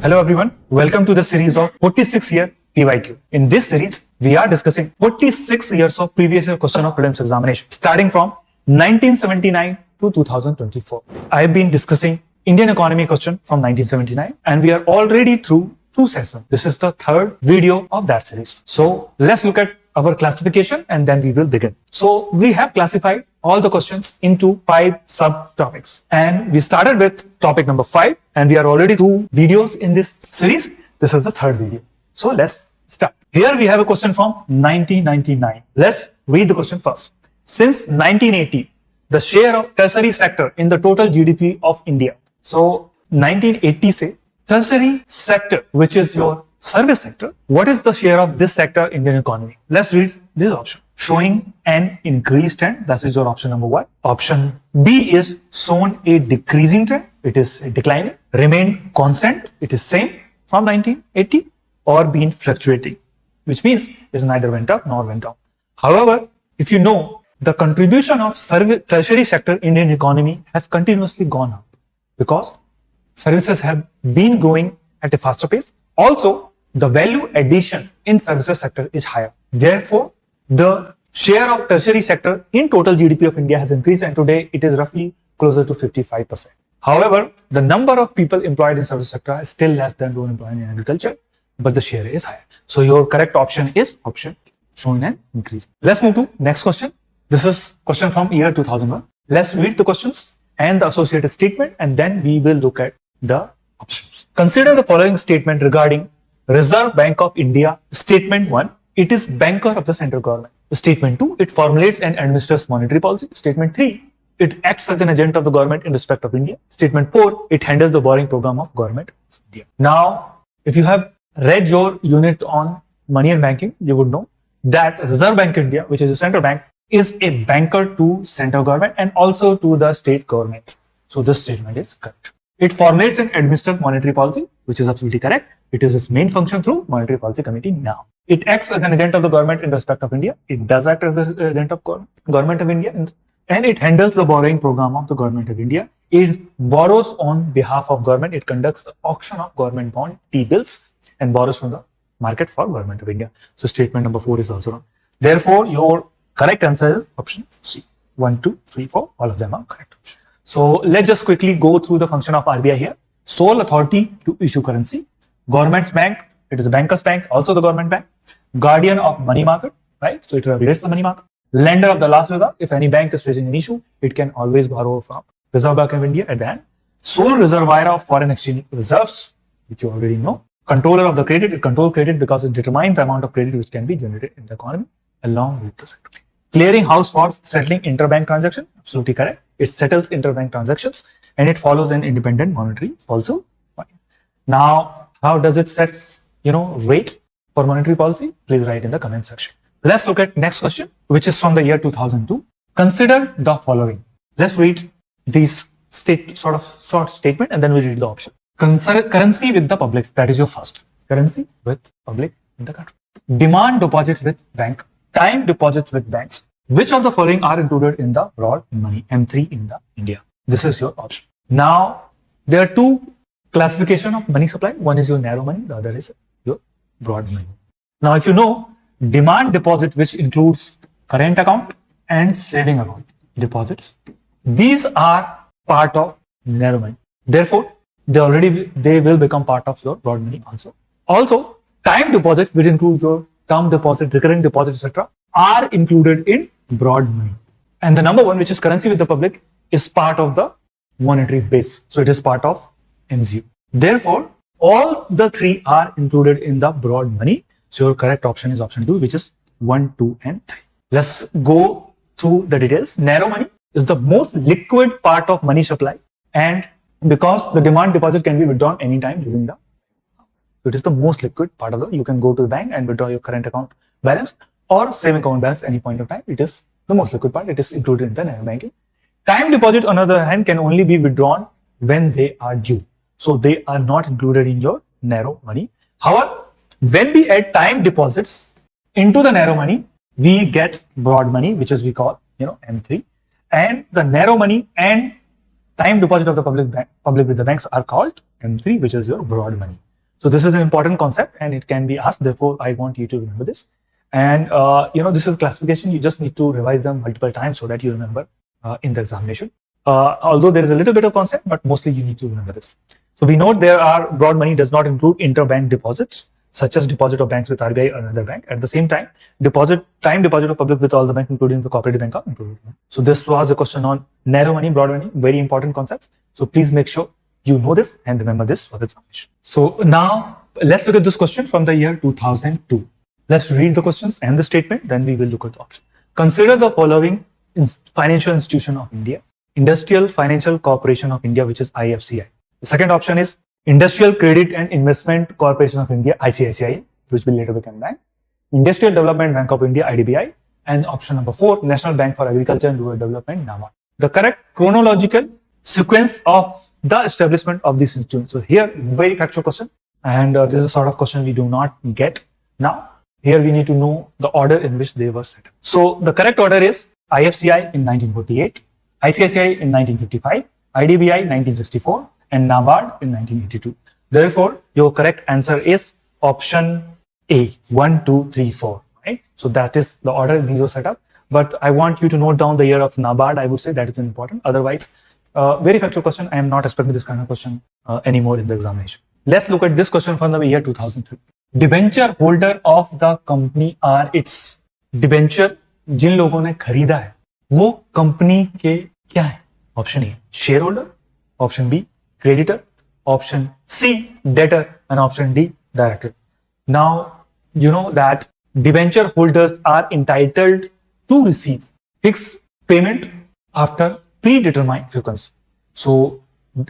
Hello everyone, welcome to the series of 46-year PYQ. In this series, we are discussing 46 years of previous year question of prelims examination, starting from 1979 to 2024. I have been discussing Indian economy question from 1979 and we are already through 2 sessions. This is the 3rd video of that series. So let's look at our classification and then we will begin. So we have classified all the questions into 5 subtopics and we started with topic number 5 and we are already 2 videos in this series. This is the 3rd video. So let's start. Here we have a question from 1999. Let's read the question first. Since 1980, the share of tertiary sector in the total GDP of India. So 1980 say tertiary sector, which is your service sector, what is the share of this sector in Indian economy? Let's read this option. Showing an increased trend, that is your option number 1. Option B is shown a decreasing trend, it is declining. Remain constant, it is same from 1980, or been fluctuating, which means it neither went up nor went down. However, if you know, the contribution of tertiary sector in Indian economy has continuously gone up because services have been growing at a faster pace. Also, the value addition in services sector is higher. Therefore, the share of tertiary sector in total GDP of India has increased and today it is roughly closer to 55%. However, the number of people employed in service sector is still less than those employed in agriculture, but the share is higher. So your correct option is option showing an increase. Let's move to next question. This is question from year 2001. Let's read the questions and the associated statement and then we will look at the options. Consider the following statement regarding Reserve Bank of India. Statement 1, it is banker of the central government. Statement 2, it formulates and administers monetary policy. Statement 3, it acts as an agent of the government in respect of India. Statement 4, it handles the borrowing program of government of India. Now, if you have read your unit on money and banking, you would know that Reserve Bank of India, which is a central bank, is a banker to central government and also to the state government. So this statement is correct. It formulates and administers monetary policy, which is absolutely correct. It is its main function through Monetary Policy Committee now. It acts as an agent of the government in respect of India. It does act as the agent of government of India and it handles the borrowing program of the government of India. It borrows on behalf of government. It conducts the auction of government bond, T-bills, and borrows from the market for government of India. So statement number 4 is also wrong. Therefore, your correct answer is option C. 1, 2, 3, 4, all of them are correct. So let's just quickly go through the function of RBI here. Sole authority to issue currency. Government's bank, it is a banker's bank, also the government bank. Guardian of money market, right? So it regulates the money market. Lender of the last resort. If any bank is facing an issue, it can always borrow from Reserve Bank of India at the end. Sole reservoir of foreign exchange reserves, which you already know. Controller of the credit, it controls credit because it determines the amount of credit which can be generated in the economy along with the sector. Clearing house for settling interbank transaction, absolutely correct. It settles interbank transactions and it follows an independent monetary also. Now, how does it set, rate for monetary policy? Please write in the comment section. Let's look at next question, which is from the year 2002. Consider the following. Let's read these short statement and then we read the option. Currency with the public, that is your first. Currency with public in the country. Demand deposits with bank. Time deposits with banks. Which of the following are included in the broad money, M3 in the India? This is your option. Now, there are 2 classification of money supply. One is your narrow money, the other is your broad money. Now, if you know, demand deposit, which includes current account and saving account deposits, these are part of narrow money. Therefore, they will become part of your broad money also. Also, time deposits, which includes your term deposit, recurring deposit, etc., are included in broad money. And the number 1, which is currency with the public, is part of the monetary base. So it is part of MZU. Therefore, all the 3 are included in the broad money. So your correct option is option 2, which is 1, 2, and 3. Let's go through the details. Narrow money is the most liquid part of money supply. And because the demand deposit can be withdrawn anytime during the it is the most liquid part of the, you can go to the bank and withdraw your current account balance or saving account balance at any point of time. It is the most liquid part. It is included in the narrow banking. Time deposit, on the other hand, can only be withdrawn when they are due. So they are not included in your narrow money. However, when we add time deposits into the narrow money, we get broad money, which is we call, M3. And the narrow money and time deposit of the public with the banks are called M3, which is your broad money. So this is an important concept and it can be asked. Therefore, I want you to remember this. And this is classification. You just need to revise them multiple times so that you remember in the examination. Although there is a little bit of concept, but mostly you need to remember this. So we note there are broad money does not include interbank deposits, such as deposit of banks with RBI or another bank. At the same time, time deposit of public with all the banks, including the cooperative bank, are included. So this was a question on narrow money, broad money, very important concepts. So please make sure you know this and remember this for the examination. So now let's look at this question from the year 2002. Let's read the questions and the statement, then we will look at the option. Consider the following financial institution of India: Industrial Financial Corporation of India, which is IFCI. The second option is Industrial Credit and Investment Corporation of India, ICICI, which will later become bank. Industrial Development Bank of India, IDBI. And option number 4, National Bank for Agriculture and Rural Development, NABARD. The correct chronological sequence of the establishment of this institution. So here, very factual question. And this is a sort of question we do not get now. Here we need to know the order in which they were set up. So the correct order is IFCI in 1948, ICICI in 1955, IDBI 1964, and NABARD in 1982. Therefore, your correct answer is option A, 1, 2, 3, 4. Right? So that is the order these were set up. But I want you to note down the year of NABARD. I would say that is important. Otherwise, very factual question. I am not expecting this kind of question anymore in the examination. Let's look at this question from the year 2003. Debenture holder of the company are its. Debenture जिन लोगों ने खरीदा है वो company के क्या है? Option A shareholder, option B creditor, option C debtor, and option D director. Now you know that debenture holders are entitled to receive fixed payment after predetermined frequency. So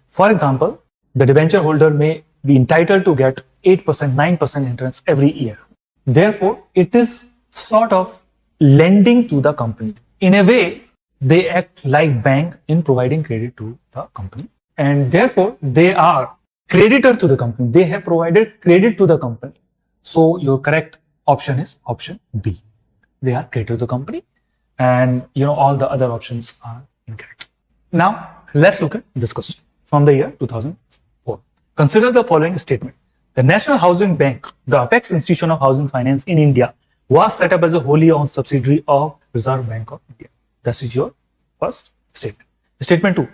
for example, the debenture holder may be entitled to get 8%, 9% interest every year. Therefore, it is sort of lending to the company. In a way, they act like bank in providing credit to the company. And therefore, they are creditor to the company. They have provided credit to the company. So your correct option is option B. They are creditor to the company. And all the other options are incorrect. Now, let's look at this question from the year 2004. Consider the following statement. The National Housing Bank, the apex institution of housing finance in India, was set up as a wholly owned subsidiary of Reserve Bank of India. This is your first statement. Statement 2.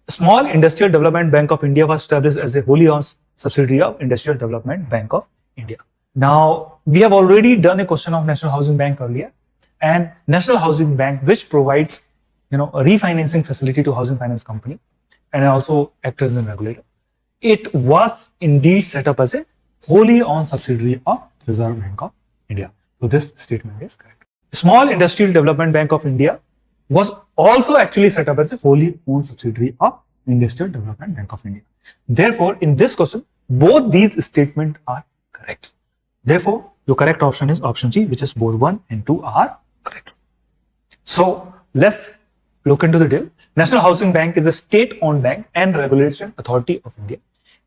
Small Industrial Development Bank of India was established as a wholly owned subsidiary of Industrial Development Bank of India. Now, we have already done a question of National Housing Bank earlier, and National Housing Bank, which provides a refinancing facility to housing finance company and also acts as a regulator. It was indeed set up as a wholly owned subsidiary of Reserve Bank of India. So this statement is correct. Small Industrial Development Bank of India was also actually set up as a wholly owned subsidiary of Industrial Development Bank of India. Therefore, in this question, both these statements are correct. Therefore, your correct option is option C, which is both 1 and 2 are correct. So let's look into the deal. National Housing Bank is a state-owned bank and regulation authority of India,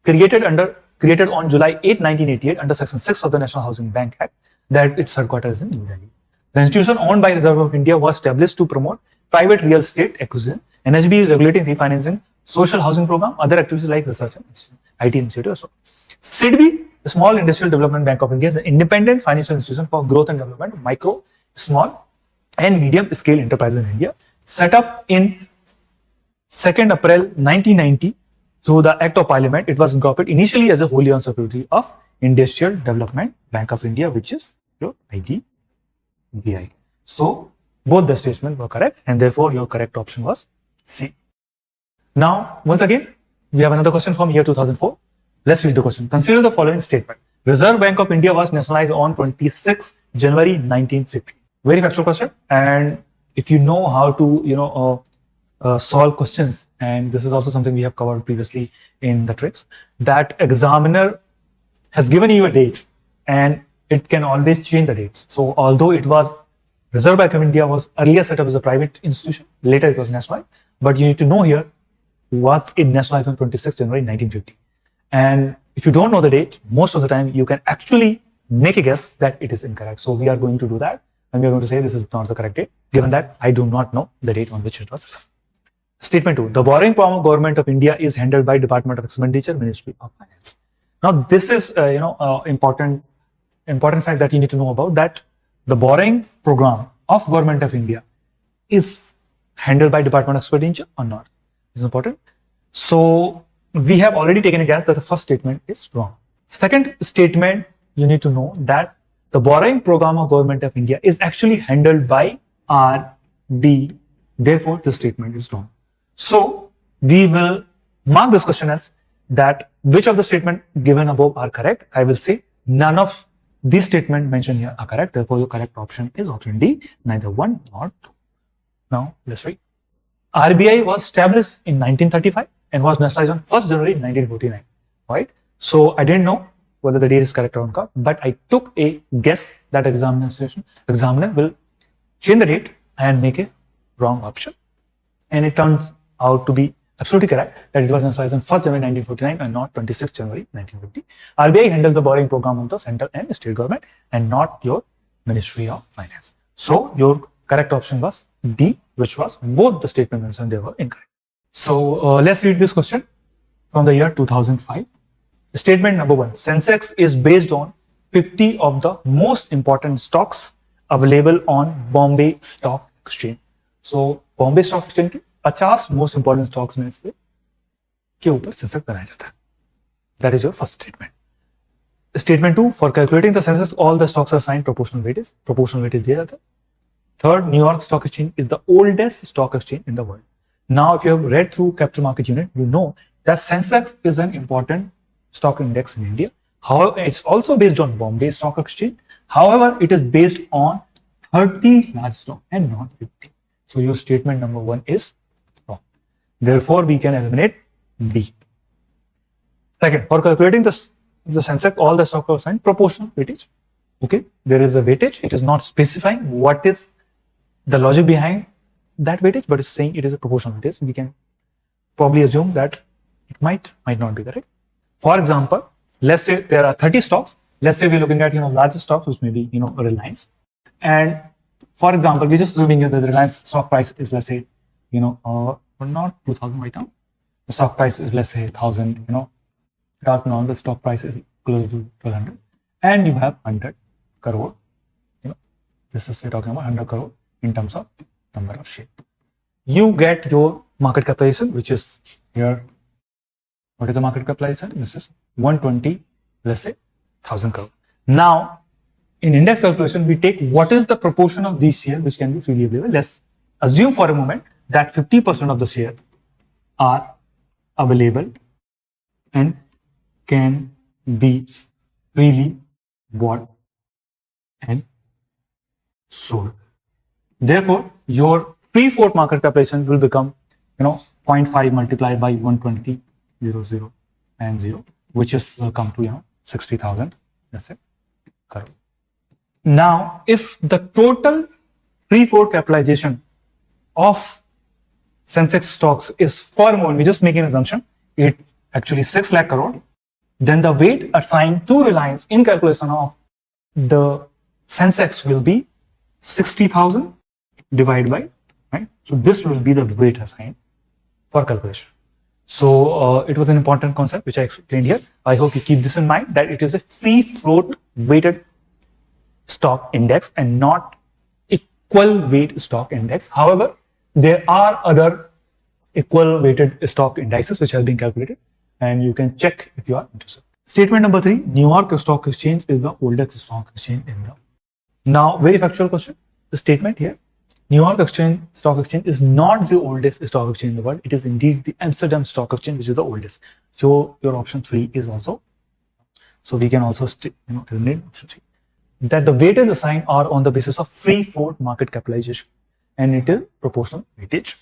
created on July 8, 1988 under Section 6 of the National Housing Bank Act, that its headquarters is in New Delhi. The institution owned by Reserve Bank of India was established to promote private real estate acquisition. NHB is regulating refinancing, social housing program, other activities like research and IT initiative. So, SIDB, the Small Industrial Development Bank of India, is an independent financial institution for growth and development of micro, small, and medium scale enterprises in India. Set up in 2nd April 1990 through the Act of Parliament, it was incorporated initially as a wholly owned subsidiary of Industrial Development Bank of India, which is your IDBI. So both the statements were correct, and therefore your correct option was C. Now, once again, we have another question from year 2004. Let's read the question. Consider the following statement. Reserve Bank of India was nationalized on 26 January 1950. Very factual question, and if you know how to solve questions, and this is also something we have covered previously in the tricks, that examiner has given you a date and it can always change the dates. So although it was Reserve Bank of India was earlier set up as a private institution, later it was nationalized, but you need to know here, was it nationalized on 26 January 1950? And if you don't know the date, most of the time you can actually make a guess that it is incorrect. So we are going to do that, and we are going to say this is not the correct date, given that I do not know the date on which it was. Statement 2. The borrowing power of Government of India is handled by Department of Expenditure, Ministry of Finance. Now, this is important fact that you need to know about, that the borrowing program of Government of India is handled by Department of Expenditure or not. This is important. So we have already taken a guess that the first statement is wrong. Second statement, you need to know that the borrowing program of Government of India is actually handled by RB. Therefore, this statement is wrong. So we will mark this question as that which of the statement given above are correct. I will say none of these statements mentioned here are correct. Therefore, your correct option is option D, neither 1 nor 2. Now, let's read. RBI was established in 1935 and was nationalized on 1st January 1949. Right? So I didn't know whether the date is correct or not, but I took a guess that examiner will change the date and make a wrong option. And it turns out to be absolutely correct that it was nationalized on 1st January 1949 and not 26th January 1950. RBI handles the borrowing program of the central and state government and not your Ministry of Finance. So your correct option was D, which was both the statement mentioned, they were incorrect. So let's read this question from the year 2005. Statement number 1, Sensex is based on 50 of the most important stocks available on Bombay Stock Exchange. So Bombay Stock Exchange के 50 most important stocks में से के ऊपर Sensex बनाया जाता है. That is your first statement. Statement 2, for calculating the Sensex, all the stocks are assigned proportional weightage. Proportional weightage दिया जाता है. Third, New York Stock Exchange is the oldest stock exchange in the world. Now, if you have read through Capital Market Unit, you know that Sensex is an important stock index in India. However, it's also based on Bombay Stock Exchange. However, it is based on 30 large stocks and not 50. So your statement number 1 is wrong. Therefore, we can eliminate B. Second, for calculating the Sensex, all the stocks are assigned proportional weightage. Okay, there is a weightage. It is not specifying what is the logic behind that weightage, but it's saying it is a proportional weightage. We can probably assume that it might not be correct. For example, let's say there are 30 stocks. Let's say we're looking at larger stocks, which may be Reliance. And for example, we're just assuming that the Reliance stock price is, let's say, not 2,000 right now. The stock price is, let's say, 1,000. Right now the stock price is close to 1,200, and you have 100 crore. This is we're talking about 100 crore in terms of number of shares. You get your market capitalization, which is here. What is the market capitalization? This is 120, let's say 1,000 crore. Now, in index calculation, we take what is the proportion of these shares which can be freely available. Let's assume for a moment that 50% of the shares are available and can be freely bought and sold. Therefore, your free float market capitalization will become 0.5 multiplied by 120, 0, and 0, which is come to 60,000, let's say, crore. Now, if the total free float capitalization of Sensex stocks is for a moment, we just make an assumption, it actually 6 lakh crore, then the weight assigned to Reliance in calculation of the Sensex will be 60,000 divided by, right? So this will be the weight assigned for calculation. So it was an important concept which I explained here. I hope you keep this in mind, that it is a free float weighted stock index and not equal weight stock index. However, there are other equal weighted stock indices which have been calculated, and you can check if you are interested. Statement number 3, New York Stock Exchange is the oldest stock exchange in the. Now, very factual question. The statement here, New York Stock Exchange is not the oldest stock exchange in the world. It is indeed the Amsterdam Stock Exchange which is the oldest. So your option 3 is also. So we can also eliminate option 3. That the weightage assigned are on the basis of free float market capitalization, and it is proportional weightage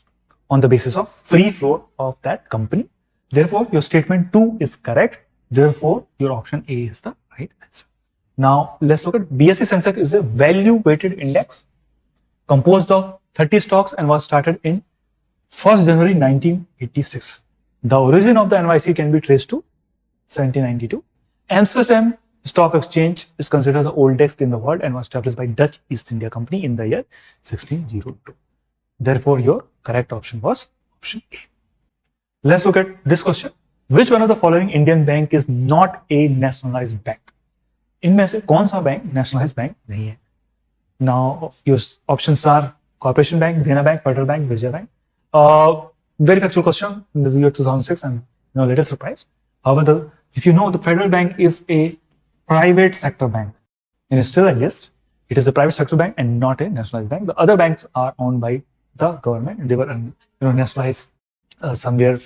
on the basis of free float of that company. Therefore, your statement 2 is correct. Therefore, your option A is the right answer. Now, let's look at BSE Sensex is a value weighted index composed of 30 stocks and was started in 1st January 1986. The origin of the NYC can be traced to 1792. Amsterdam Stock Exchange is considered the oldest in the world and was established by Dutch East India Company in the year 1602. Therefore, your correct option was option A. Let's look at this question. Which one of the following Indian bank is not a nationalized bank? इनमें से कौन सा bank nationalized bank नहीं है? Now your options are Corporation Bank, Dena Bank, Federal Bank, Vijaya Bank. Very factual question in the year 2006 and latest surprise. However, if you know, the Federal Bank is a private sector bank and it still exists. It is a private sector bank and not a nationalized bank. The other banks are owned by the government. They were nationalized somewhere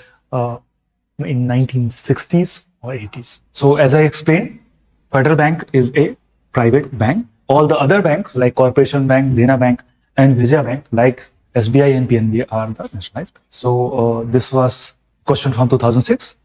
in 1960s or 80s. So as I explained, Federal Bank is a private bank. All the other banks like Corporation Bank, Dena Bank, and Vijaya Bank, like SBI and PNB, are the nationalized banks. So this was question from 2006.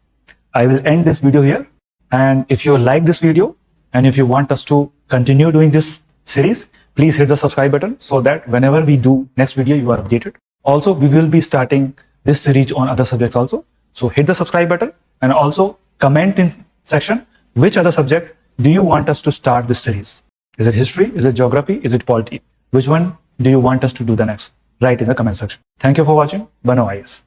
I will end this video here. And if you like this video and if you want us to continue doing this series, please hit the subscribe button so that whenever we do next video, you are updated. Also, we will be starting this series on other subjects also. So hit the subscribe button and also comment in section which other subject do you want us to start this series. Is it history? Is it geography? Is it polity? Which one do you want us to do the next? Write in the comment section. Thank you for watching. BANO IAS.